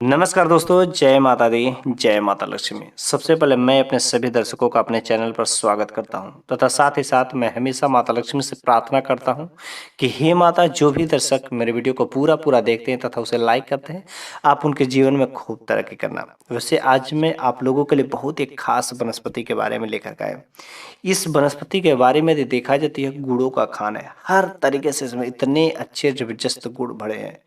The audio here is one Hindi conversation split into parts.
नमस्कार दोस्तों, जय माता दी, जय माता लक्ष्मी। सबसे पहले मैं अपने सभी दर्शकों का अपने चैनल पर स्वागत करता हूं तथा साथ ही साथ मैं हमेशा माता लक्ष्मी से प्रार्थना करता हूं कि हे माता, जो भी दर्शक मेरे वीडियो को पूरा देखते हैं तथा उसे लाइक करते हैं, आप उनके जीवन में खूब तरक्की करना। वैसे आज मैं आप लोगों के लिए बहुत एक खास वनस्पति के बारे में लेकर के आया। इस वनस्पति के बारे में यदि देखा जाती है, गुड़ों का खान है। हर तरीके से इसमें इतने अच्छे जबरदस्त गुण भरे हैं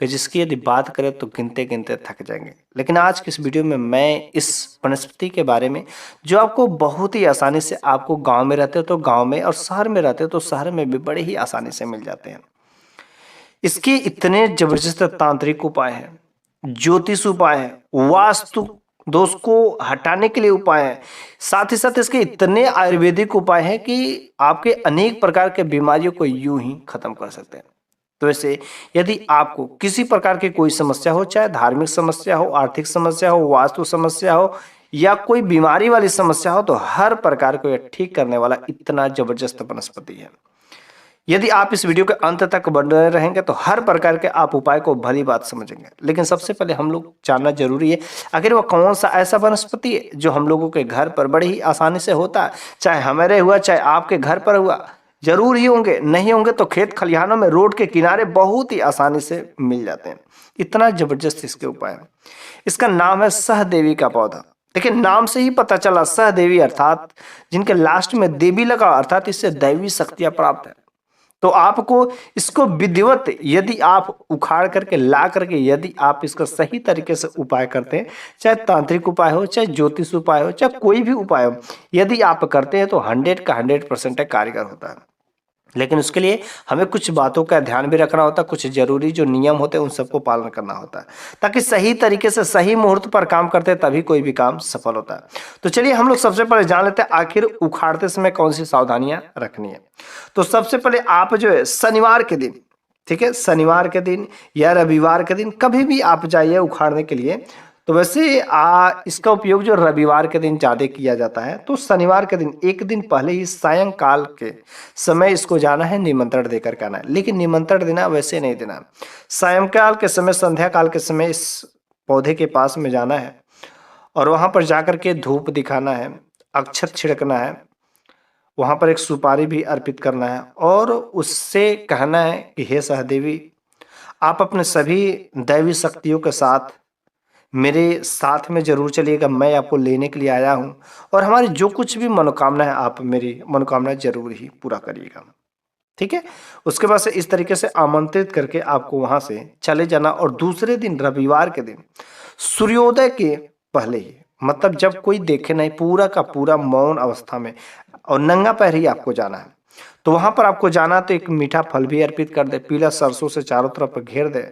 कि जिसकी यदि बात करें तो गिनते-गिनते थक जाएँगे। लेकिन आज की इस वीडियो में मैं इस वनस्पति के बारे में, जो आपको बहुत ही आसानी से, आपको गाँव में रहते हो तो गाँव में और शहर में रहते हो तो शहर में भी बड़े ही आसानी से मिल जाते हैं। इसके इतने जबरदस्त तांत्रिक उपाय हैं, ज्योतिष उपाय हैं, वास्तु दोष को हटाने के लिए उपाय हैं। साथ ही साथ इसके इतने आयुर्वेदिक उपाय हैं कि आपके अनेक प्रकार के बीमारियों को यूँ ही खत्म कर सकते हैं। तो वैसे यदि आपको किसी प्रकार की कोई समस्या हो, चाहे धार्मिक समस्या हो, आर्थिक समस्या हो, वास्तु समस्या हो या कोई बीमारी वाली समस्या हो, तो हर प्रकार को यह ठीक करने वाला इतना जबरदस्त वनस्पति है। यदि आप इस वीडियो के अंत तक बने रहेंगे तो हर प्रकार के आप उपाय को भली बात समझेंगे। लेकिन सबसे पहले हम लोग जानना जरूरी है, आखिर वो कौन सा ऐसा वनस्पति है जो हम लोगों के घर पर बड़ी ही आसानी से होता है। चाहे हमारे हुआ, चाहे आपके घर पर हुआ, जरूर ही होंगे, नहीं होंगे तो खेत खलिहानों में, रोड के किनारे बहुत ही आसानी से मिल जाते हैं। इतना जबरदस्त इसके उपाय है। इसका नाम है सहदेवी का पौधा। देखिए, नाम से ही पता चला, सहदेवी अर्थात जिनके लास्ट में देवी लगा, अर्थात इससे दैवी शक्तियां प्राप्त है। तो आपको इसको विधिवत यदि आप उखाड़ करके ला करके यदि आप इसका सही तरीके से उपाय करते हैं, चाहे तांत्रिक उपाय हो, चाहे ज्योतिष उपाय हो, चाहे कोई भी उपाय हो, यदि आप करते हैं तो 100 का 100% कारगर होता है। लेकिन उसके लिए हमें कुछ बातों का ध्यान भी रखना होता है, कुछ जरूरी जो नियम होते हैं उन सबको पालन करना होता है, ताकि सही तरीके से सही मुहूर्त पर काम करते हैं, तभी कोई भी काम सफल होता है। तो चलिए हम लोग सबसे पहले जान लेते हैं आखिर उखाड़ते समय कौन सी सावधानियां रखनी है। तो सबसे पहले आप जो है शनिवार के दिन, ठीक है, शनिवार के दिन या रविवार के दिन कभी भी आप जाइए उखाड़ने के लिए। तो वैसे इसका उपयोग जो रविवार के दिन ज़्यादा किया जाता है, तो शनिवार के दिन एक दिन पहले ही सायंकाल के समय इसको जाना है, निमंत्रण देकर के आना है। लेकिन निमंत्रण देना वैसे नहीं देना, सायंकाल के समय, संध्या काल के समय इस पौधे के पास में जाना है और वहाँ पर जाकर के धूप दिखाना है, अक्षत छिड़कना है, वहाँ पर एक सुपारी भी अर्पित करना है और उससे कहना है कि हे सहदेवी, आप अपने सभी दैवी शक्तियों के साथ मेरे साथ में जरूर चलिएगा, मैं आपको लेने के लिए आया हूँ और हमारी जो कुछ भी मनोकामना है, आप मेरी मनोकामना जरूर ही पूरा करिएगा। ठीक है, उसके बाद से इस तरीके से आमंत्रित करके आपको वहां से चले जाना और दूसरे दिन रविवार के दिन सूर्योदय के पहले ही, मतलब जब कोई देखे नहीं, पूरा का पूरा मौन अवस्था में और नंगा पैर ही आपको जाना है। तो वहां पर आपको जाना तो एक मीठा फल भी अर्पित कर दे, पीला सरसों से चारों तरफ घेर दे,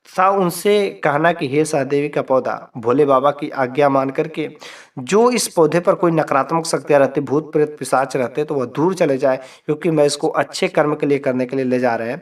था उनसे कहना कि हे सहदेवी का पौधा, भोले बाबा की आज्ञा मान करके जो इस पौधे पर कोई नकारात्मक शक्तियां रहती, भूत प्रेत पिशाच रहते, तो वह दूर चले जाए, क्योंकि मैं इसको अच्छे कर्म के लिए करने के लिए ले जा रहे हैं।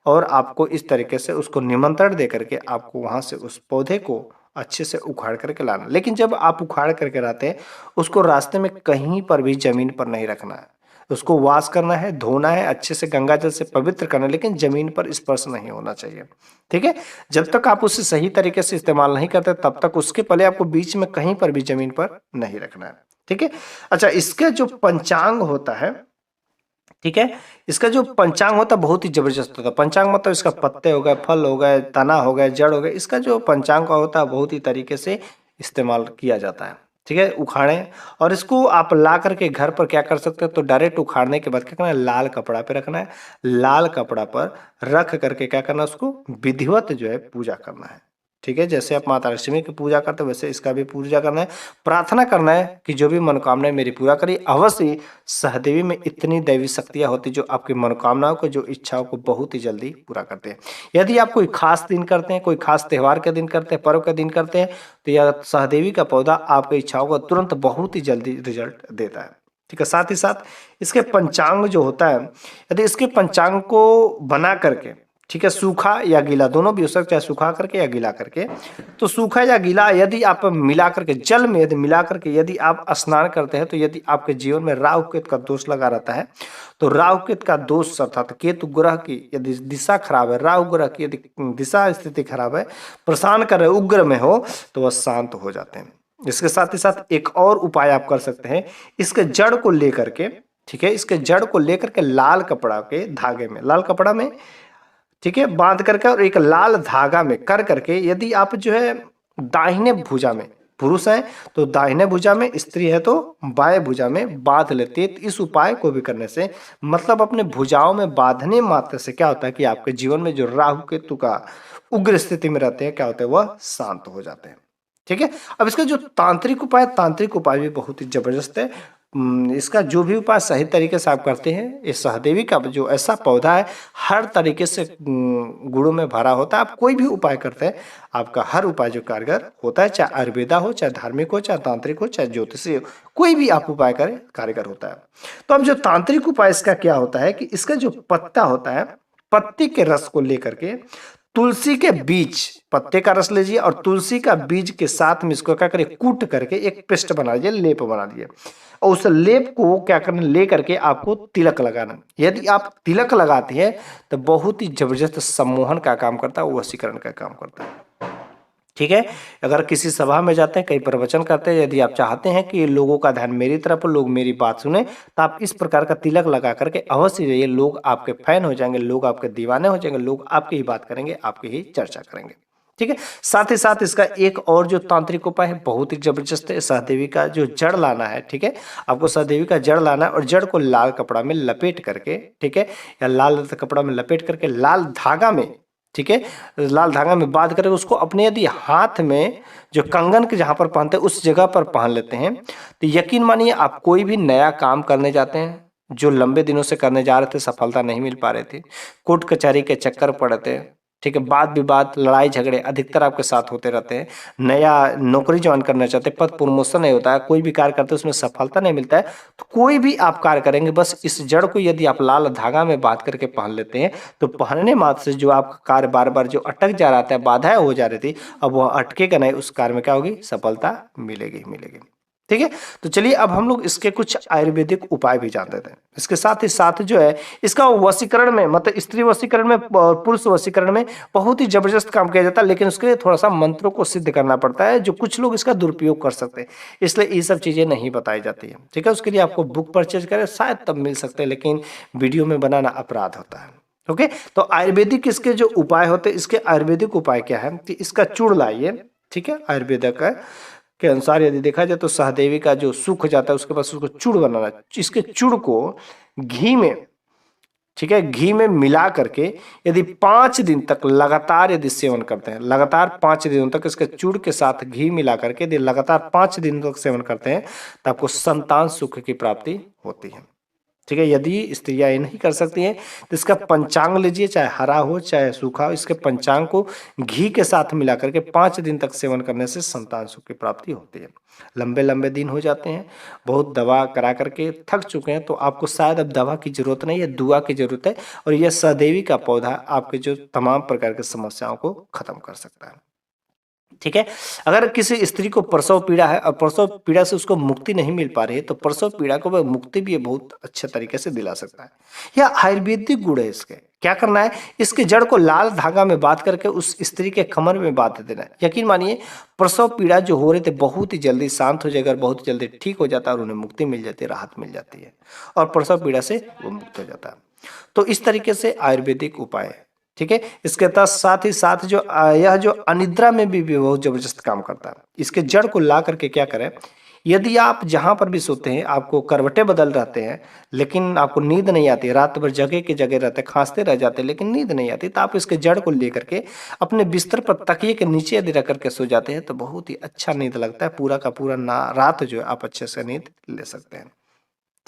और आपको इस तरीके से उसको निमंत्रण दे करके आपको वहां से उस पौधे को अच्छे से उखाड़ करके लाना। लेकिन जब आप उखाड़ करके लाते हैं, उसको रास्ते में कहीं पर भी जमीन पर नहीं रखना है, उसको वॉश करना है, धोना है, अच्छे से गंगा जल से पवित्र करना है, लेकिन जमीन पर स्पर्श नहीं होना चाहिए। ठीक है, जब तक आप उसे सही तरीके से इस्तेमाल नहीं करते तब तक उसके पहले आपको बीच में कहीं पर भी जमीन पर नहीं रखना है। ठीक है, अच्छा, इसका जो पंचांग होता है, ठीक है, इसका जो पंचांग होता है बहुत ही जबरदस्त होता है। पंचांग मतलब इसका पत्ते हो गए, फल हो गए, तना हो गए, जड़ हो गए, इसका जो पंचांग का होता है बहुत ही तरीके से इस्तेमाल किया जाता है। ठीक है, उखाड़ें और इसको आप ला करके घर पर क्या कर सकते हैं, तो डायरेक्ट उखाड़ने के बाद क्या करना है, लाल कपड़ा पे रखना है, लाल कपड़ा पर रख करके क्या करना है, उसको विधिवत जो है पूजा करना है। ठीक है, जैसे आप माता लक्ष्मी की पूजा करते हो वैसे इसका भी पूजा करना है, प्रार्थना करना है कि जो भी मनोकामनाएं मेरी पूरा करी। अवश्य सहदेवी में इतनी दैवी शक्तियां होती जो आपकी मनोकामनाओं को, जो इच्छाओं को बहुत ही जल्दी पूरा करते हैं। यदि आप कोई खास दिन करते हैं, कोई खास त्योहार के दिन करते हैं, पर्व के दिन करते हैं, तो यह सहदेवी का पौधा आपकी इच्छाओं को तुरंत बहुत ही जल्दी रिजल्ट देता है। ठीक है, साथ ही साथ इसके पंचांग जो होता है, यदि इसके पंचांग को बना करके, ठीक है, सूखा या गीला दोनों भी हो सकता है, सूखा करके या गीला करके। तो सूखा या गीला यदि आप मिला करके जल में यदि मिला करके यदि आप स्नान करते हैं, तो यदि आपके जीवन में राहु केतु का दोष लगा रहता है, तो राहु केतु का दोष अर्थात केतु ग्रह की यदि दिशा खराब है, राहु ग्रह की यदि दिशा स्थिति खराब है, परेशान कर रहे उग्र में हो, तो वह शांत हो जाते हैं। इसके साथ ही साथ एक और उपाय आप कर सकते हैं, इसके जड़ को लेकर के, ठीक है, इसके जड़ को लेकर के लाल कपड़ा के धागे में, लाल कपड़ा में, ठीक है, बांध करके और एक लाल धागा में कर करके यदि आप जो है दाहिने भुजा में, पुरुष है तो दाहिने भुजा में, स्त्री है तो बाएं भुजा में बांध लेते हैं। तो इस उपाय को भी करने से मतलब अपने भुजाओं में बांधने मात्र से क्या होता है कि आपके जीवन में जो राहु केतु का उग्र स्थिति में रहते हैं क्या होते हैं, वह शांत हो जाते हैं। ठीक है, अब इसका जो तांत्रिक उपाय भी बहुत ही जबरदस्त है। इसका जो भी उपाय सही तरीके से आप करते हैं, ये सहदेवी का जो ऐसा पौधा है हर तरीके से गुणों में भरा होता है। आप कोई भी उपाय करते हैं, आपका हर उपाय जो कारगर होता है, चाहे आयुर्वेदा हो, चाहे धार्मिक हो, चाहे तांत्रिक हो, चाहे ज्योतिषी हो, कोई भी आप उपाय करें कारगर होता है। तो अब जो तांत्रिक उपाय इसका क्या होता है कि इसका जो पत्ता होता है, पत्ते के रस को लेकर के तुलसी के बीज, पत्ते का रस लीजिए और तुलसी का बीज के साथ में इसको क्या करिए, कूट करके एक पेस्ट बना लीजिए, लेप बना लीजिए, और उस लेप को क्या करना, ले करके आपको तिलक लगाना। यदि आप तिलक लगाते हैं तो बहुत ही जबरदस्त सम्मोहन का काम करता है, वशीकरण का काम करता है। ठीक है, अगर किसी सभा में जाते हैं, कहीं प्रवचन करते हैं, यदि आप चाहते हैं कि लोगों का ध्यान मेरी तरफ, लोग मेरी बात सुने, तो आप इस प्रकार का तिलक लगा करके अवश्य जाइए। लोग आपके फैन हो जाएंगे, लोग आपके दीवाने हो जाएंगे, लोग आपकी ही बात करेंगे, आपकी ही चर्चा करेंगे। ठीक है, साथ ही साथ इसका एक और जो तांत्रिक उपाय है बहुत ही जबरदस्त है, सहदेवी का जो जड़ लाना है। ठीक है, आपको सहदेवी का जड़ लाना है और जड़ को लाल कपड़ा में लपेट करके, ठीक है, या लाल कपड़ा में लपेट करके लाल धागा में, ठीक है, लाल धागा में बांध करके उसको अपने यदि हाथ में जो कंगन के जहां पर पहनते हैं उस जगह पर पहन लेते हैं, तो यकीन मानिए आप कोई भी नया काम करने जाते हैं, जो लंबे दिनों से करने जा रहे थे, सफलता नहीं मिल पा रहे थे, कोर्ट कचहरी के चक्कर पड़ रहे थे, ठीक है, वाद विवाद लड़ाई झगड़े अधिकतर आपके साथ होते रहते हैं, नया नौकरी ज्वाइन करना चाहते हैं, पद प्रमोशन नहीं होता है, कोई भी कार्य करते हैं उसमें सफलता नहीं मिलता है, तो कोई भी आप कार्य करेंगे बस इस जड़ को यदि आप लाल धागा में बांध करके पहन लेते हैं, तो पहनने मात्र से जो आपका कार्य बार बार जो अटक जा रहा था, बाधाएं हो जा रही थी, अब वह अटकेगा नहीं, उस कार्य में क्या होगी, सफलता मिलेगी मिलेगी। ठीक है, तो चलिए अब हम लोग इसके कुछ आयुर्वेदिक उपाय भी जान लेते हैं। इसके साथ ही साथ जो है इसका वशीकरण में, मतलब स्त्री वशीकरण में और पुरुष वशीकरण में बहुत ही जबरदस्त काम किया जाता है, लेकिन उसके लिए थोड़ा सा मंत्रों को सिद्ध करना पड़ता है, जो कुछ लोग इसका दुरुपयोग कर सकते हैं, इसलिए ये सब चीजें नहीं बताई जाती है। ठीक है, उसके लिए आपको बुक परचेज करें, शायद तब मिल सकते हैं, लेकिन वीडियो में बनाना अपराध होता है। ओके, तो आयुर्वेदिक इसके जो उपाय होते हैं, इसके आयुर्वेदिक उपाय क्या है कि इसका चूर्ण लाइए। ठीक है, आयुर्वेदिक के अनुसार यदि देखा जाए तो सहदेवी का जो सूख जाता है उसके बाद उसको चूड़ बनाना है। इसके चूड़ को घी में, ठीक है, घी में मिला करके यदि 5 दिन तक लगातार यदि सेवन करते हैं, लगातार 5 दिनों तक इसके चूड़ के साथ घी मिला करके यदि लगातार 5 दिन तक सेवन करते हैं तो आपको संतान सुख की प्राप्ति होती है। ठीक है, यदि स्त्रियां ये नहीं कर सकती हैं तो इसका पंचांग लीजिए, चाहे हरा हो चाहे सूखा हो, इसके पंचांग को घी के साथ मिला करके 5 दिन तक सेवन करने से संतान सुख की प्राप्ति होती है। लंबे लंबे दिन हो जाते हैं, बहुत दवा करा करके थक चुके हैं, तो आपको शायद अब दवा की जरूरत नहीं है, दुआ की जरूरत है, और यह सहदेवी का पौधा आपके जो तमाम प्रकार की समस्याओं को खत्म कर सकता है। ठीक है, अगर किसी स्त्री को प्रसव पीड़ा है और प्रसव पीड़ा से उसको मुक्ति नहीं मिल पा रही है, तो प्रसव पीड़ा को वह मुक्ति भी बहुत अच्छे तरीके से दिला सकता है। यह आयुर्वेदिक गुण है। इसके क्या करना है, इसके जड़ को लाल धागा में बांध करके उस स्त्री के कमर में बांध देना है। यकीन मानिए प्रसव पीड़ा जो हो रहे थे बहुत ही जल्दी शांत हो जाएगा और बहुत जल्दी ठीक हो जाता है और उन्हें मुक्ति मिल जाती है, राहत मिल जाती है और प्रसव पीड़ा से वो मुक्त हो जाता है। तो इस तरीके से आयुर्वेदिक उपाय है। ठीक है, इसके साथ ही साथ जो यह जो अनिद्रा में भी बहुत जबरदस्त काम करता है। इसके जड़ को ला करके क्या करें, यदि आप जहां पर भी सोते हैं आपको करवटें बदल रहते हैं लेकिन आपको नींद नहीं आती, रात भर जगह के जगह रहते, खांसते रह जाते लेकिन नींद नहीं आती, तो आप इसके जड़ को लेकर के अपने बिस्तर पर तकिए के नीचे यदि रख करके सो जाते हैं तो बहुत ही अच्छा नींद लगता है, पूरा का पूरा रात जो है आप अच्छे से नींद ले सकते हैं।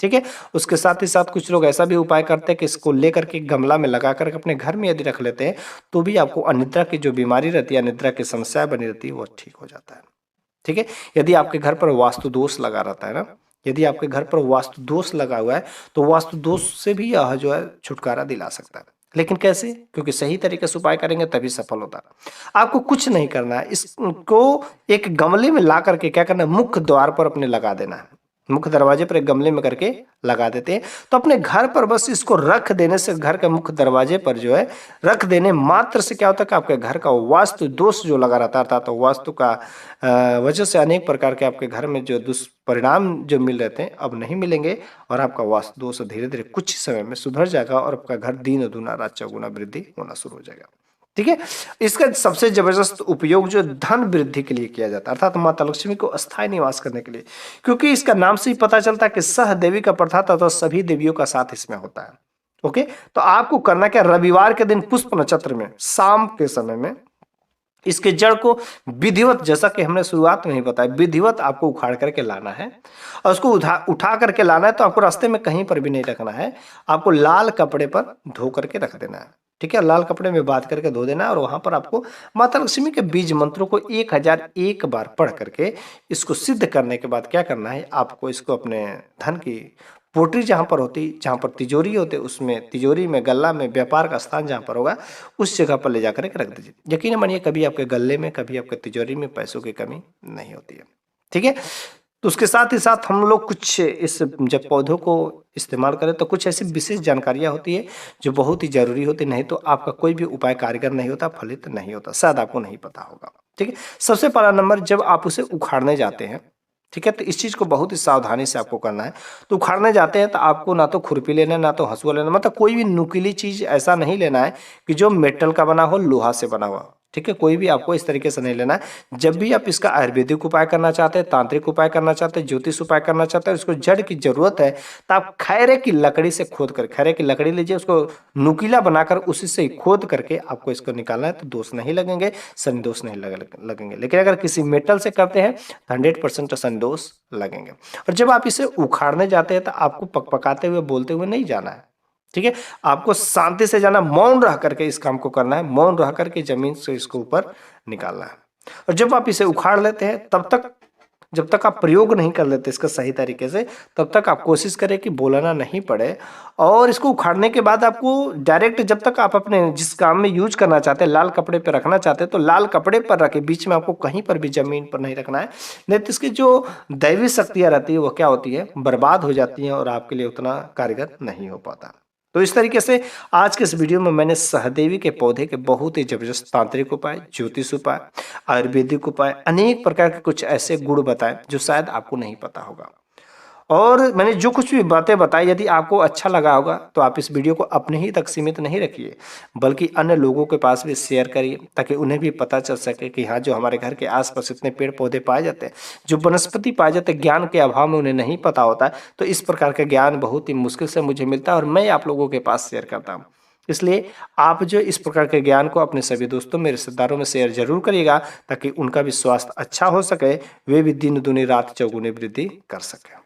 ठीक है, उसके साथ ही साथ कुछ लोग ऐसा भी उपाय करते हैं कि इसको लेकर के गमला में लगा कर अपने घर में यदि रख लेते हैं तो भी आपको अनिद्रा की जो बीमारी रहती है, अनिद्रा की समस्या बनी रहती है, वो ठीक हो जाता है। ठीक है, यदि आपके घर पर वास्तु दोष लगा रहता है ना, यदि आपके घर पर वास्तु दोष लगा हुआ है तो वास्तु दोष से भी यह जो है छुटकारा दिला सकता है। लेकिन कैसे? क्योंकि सही तरीके से उपाय करेंगे तभी सफल होता है। आपको कुछ नहीं करना है, इसको एक गमले में ला करके क्या करना है, मुख्य द्वार पर अपने लगा देना है। मुख्य दरवाजे पर एक गमले में करके लगा देते हैं। तो अपने घर पर बस इसको रख देने से, घर के मुख्य दरवाजे पर जो है रख देने मात्र से क्या होता है कि आपके घर का वास्तु दोष जो लगा रहता था, तो वास्तु का वजह से अनेक प्रकार के आपके घर में जो दुष्परिणाम जो मिल रहे थे अब नहीं मिलेंगे, और आपका वास्तु दोष धीरे धीरे कुछ ही समय में सुधर जाएगा और आपका घर दिन दुना रात चौगुना वृद्धि होना शुरू हो जाएगा। ठीक है। इसका सबसे जबरदस्त उपयोग जो धन वृद्धि के लिए किया जाता है, अर्थात माता लक्ष्मी को अस्थायी निवास करने के लिए, क्योंकि इसका नाम से ही पता चलता है कि सह देवी का प्रथा था, तो सभी देवियों का साथ इसमें होता है। ओके, तो आपको करना क्या, रविवार के दिन पुष्प नक्षत्र में शाम के समय में इसके जड़ को विधिवत, जैसा कि हमने शुरुआत में ही बताया, विधिवत आपको उखाड़ करके लाना है और उसको उठा करके लाना है। तो आपको रास्ते में कहीं पर भी नहीं रखना है, आपको लाल कपड़े पर धो करके रख देना है। ठीक है, लाल कपड़े में बांध करके धो देना है, और वहां पर आपको माता लक्ष्मी के बीज मंत्रों को 1001 बार पढ़ करके इसको सिद्ध करने के बाद क्या करना है, आपको इसको अपने धन की पोटरी जहां पर होती, जहां पर तिजोरी होते, उसमें तिजोरी में, गल्ला में, व्यापार का स्थान जहां पर होगा उस जगह पर ले जाकर के रख दीजिए। यकीन मानिए कभी आपके गल्ले में, कभी आपके तिजोरी में पैसों की कमी नहीं होती है। ठीक है, तो उसके साथ ही साथ हम लोग कुछ इस जब पौधों को इस्तेमाल करें तो कुछ ऐसी विशेष जानकारियां होती है जो बहुत ही जरूरी होती, नहीं तो आपका कोई भी उपाय कारगर नहीं होता, फलित नहीं होता, शायद आपको नहीं पता होगा। ठीक है, सबसे पहला नंबर, जब आप उसे उखाड़ने जाते हैं, ठीक है, तो इस चीज को बहुत ही सावधानी से आपको करना है। तो उखाड़ने जाते हैं तो आपको ना तो खुरपी लेना है, ना तो हंसुआ लेना, मतलब कोई भी नुकीली चीज ऐसा नहीं लेना है कि जो मेटल का बना हो, लोहा से बना हुआ। ठीक है, कोई भी आपको इस तरीके से नहीं लेना है। जब भी आप इसका आयुर्वेदिक उपाय करना चाहते हैं, तांत्रिक उपाय करना चाहते हैं, ज्योतिष उपाय करना चाहते हैं, उसको जड़ की जरूरत है, तो आप खैरे की लकड़ी से खोद कर, खैरे की लकड़ी लीजिए, उसको नुकीला बनाकर उसी से खोद करके आपको इसको निकालना है, तो दोष नहीं लगेंगे, शनि दोष नहीं लगेंगे। लेकिन अगर किसी मेटल से करते हैं तो 100% शनि दोष लगेंगे। और जब आप इसे उखाड़ने जाते हैं तो आपको पकपकाते हुए, बोलते हुए नहीं जाना है। ठीक है, आपको शांति से जाना, मौन रह करके इस काम को करना है, मौन रह करके जमीन से इसको ऊपर निकालना है। और जब आप इसे उखाड़ लेते हैं तब तक, जब तक आप प्रयोग नहीं कर लेते इसका सही तरीके से, तब तक आप कोशिश करें कि बोलना नहीं पड़े। और इसको उखाड़ने के बाद आपको डायरेक्ट, जब तक आप अपने जिस काम में यूज करना चाहते हैं, लाल कपड़े पर रखना चाहते हैं, तो लाल कपड़े पर रखें, बीच में आपको कहीं पर भी जमीन पर नहीं रखना है, नहीं तो इसकी जो दैवी शक्तियां रहती है वो क्या होती है, बर्बाद हो जाती हैं और आपके लिए उतना कारगर नहीं हो पाता। तो इस तरीके से आज के इस वीडियो में मैंने सहदेवी के पौधे के बहुत ही जबरदस्त तांत्रिक उपाय, ज्योतिष उपाय, आयुर्वेदिक उपाय, अनेक प्रकार के कुछ ऐसे गुण बताए जो शायद आपको नहीं पता होगा। और मैंने जो कुछ भी बातें बताई, यदि आपको अच्छा लगा होगा तो आप इस वीडियो को अपने ही तक सीमित नहीं रखिए, बल्कि अन्य लोगों के पास भी शेयर करिए, ताकि उन्हें भी पता चल सके कि हाँ, जो हमारे घर के आसपास इतने पेड़ पौधे पाए जाते हैं, जो वनस्पति पाए जाते हैं, ज्ञान के अभाव में उन्हें नहीं पता होता है, तो इस प्रकार का ज्ञान बहुत ही मुश्किल से मुझे मिलता है और मैं आप लोगों के पास शेयर करता हूँ। इसलिए आप जो इस प्रकार के ज्ञान को अपने सभी दोस्तों में, रिश्तेदारों में शेयर जरूर करिएगा, ताकि उनका भी स्वास्थ्य अच्छा हो सके, वे भी दिन दुनी रात चौगुनी वृद्धि कर सके।